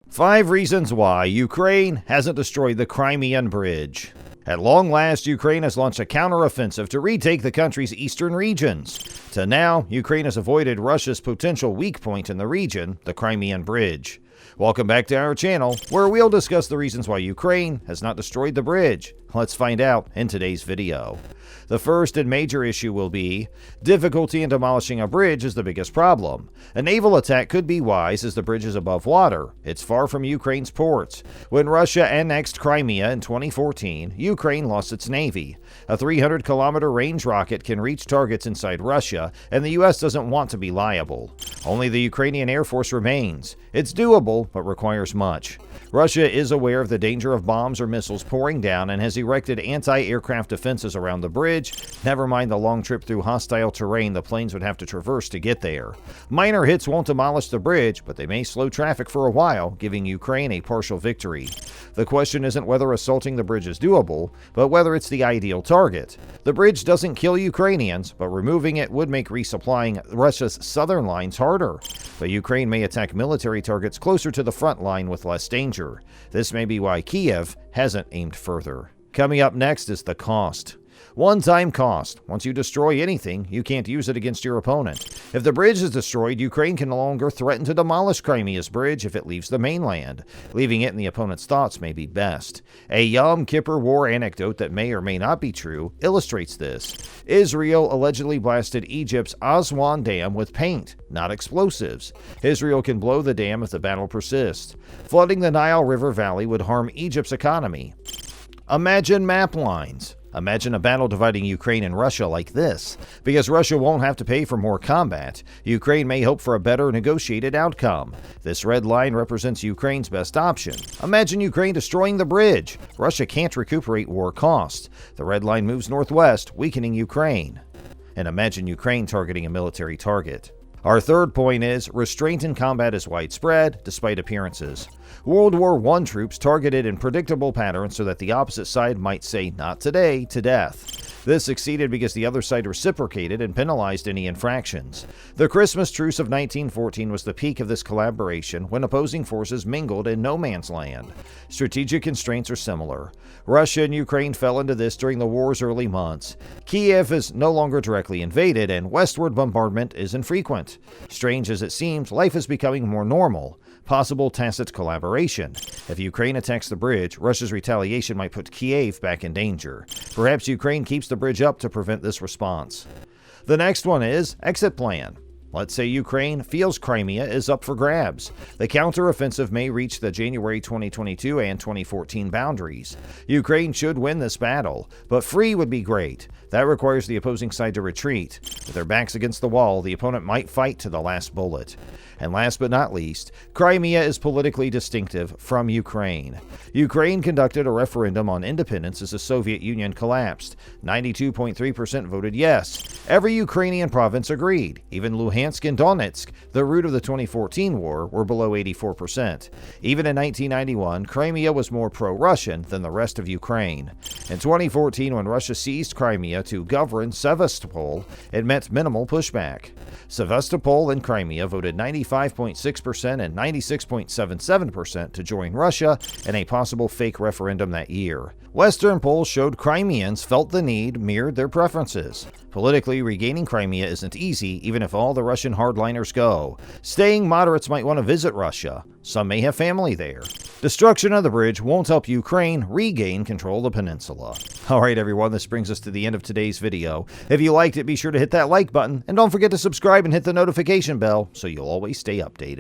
5 reasons why Ukraine hasn't destroyed the Crimean Bridge. At long last, Ukraine has launched a counteroffensive to retake the country's eastern regions. To now, Ukraine has avoided Russia's potential weak point in the region, the Crimean Bridge. Welcome back to our channel, where we'll discuss the reasons why Ukraine has not destroyed the bridge. Let's find out in today's video. The first and major issue will be, difficulty in demolishing a bridge is the biggest problem. A naval attack could be wise as the bridge is above water. It's far from Ukraine's ports. When Russia annexed Crimea in 2014, Ukraine lost its navy. A 300-kilometer range rocket can reach targets inside Russia, and the U.S. doesn't want to be liable. Only the Ukrainian Air Force remains. It's doable, but requires much. Russia is aware of the danger of bombs or missiles pouring down and has erected anti-aircraft defenses around the bridge, never mind the long trip through hostile terrain the planes would have to traverse to get there. Minor hits won't demolish the bridge, but they may slow traffic for a while, giving Ukraine a partial victory. The question isn't whether assaulting the bridge is doable, but whether it's the ideal target. The bridge doesn't kill Ukrainians, but removing it would make resupplying Russia's southern lines harder. But Ukraine may attack military targets closer to the front line with less danger. This may be why Kiev hasn't aimed further. Coming up next is the cost. One-time cost. Once you destroy anything, you can't use it against your opponent. If the bridge is destroyed, Ukraine can no longer threaten to demolish Crimea's bridge if it leaves the mainland. Leaving it in the opponent's thoughts may be best. A Yom Kippur War anecdote that may or may not be true illustrates this. Israel allegedly blasted Egypt's Aswan Dam with paint, not explosives. Israel can blow the dam if the battle persists. Flooding the Nile River Valley would harm Egypt's economy. Imagine map lines. Imagine a battle dividing Ukraine and Russia like this. Because Russia won't have to pay for more combat, Ukraine may hope for a better negotiated outcome. This red line represents Ukraine's best option. Imagine Ukraine destroying the bridge. Russia can't recuperate war costs. The red line moves northwest, weakening Ukraine. And imagine Ukraine targeting a military target. Our third point is, restraint in combat is widespread, despite appearances. World War I troops targeted in predictable patterns so that the opposite side might say, "Not today," to death. This succeeded because the other side reciprocated and penalized any infractions. The Christmas Truce of 1914 was the peak of this collaboration when opposing forces mingled in no man's land. Strategic constraints are similar. Russia and Ukraine fell into this during the war's early months. Kiev is no longer directly invaded, and westward bombardment is infrequent. Strange as it seems, life is becoming more normal. Possible tacit collaboration. If Ukraine attacks the bridge, Russia's retaliation might put Kiev back in danger. Perhaps Ukraine keeps the bridge up to prevent this response. The next one is exit plan. Let's say Ukraine feels Crimea is up for grabs. The counteroffensive may reach the January 2022 and 2014 boundaries. Ukraine should win this battle, but free would be great. That requires the opposing side to retreat. With their backs against the wall, the opponent might fight to the last bullet. And last but not least, Crimea is politically distinctive from Ukraine. Ukraine conducted a referendum on independence as the Soviet Union collapsed. 92.3% voted yes. Every Ukrainian province agreed. Even Luhansk and Donetsk, the root of the 2014 war, were below 84%. Even in 1991, Crimea was more pro-Russian than the rest of Ukraine. In 2014, when Russia seized Crimea to govern Sevastopol, it met minimal pushback. Sevastopol and Crimea voted 95.6% and 96.77% to join Russia in a possible fake referendum that year. Western polls showed Crimeans felt the need mirrored their preferences. Politically, regaining Crimea isn't easy, even if all the Russian hardliners go. Staying moderates might want to visit Russia. Some may have family there. Destruction of the bridge won't help Ukraine regain control of the peninsula. Alright everyone, this brings us to the end of today's video. If you liked it, be sure to hit that like button, and don't forget to subscribe and hit the notification bell so you'll always stay updated.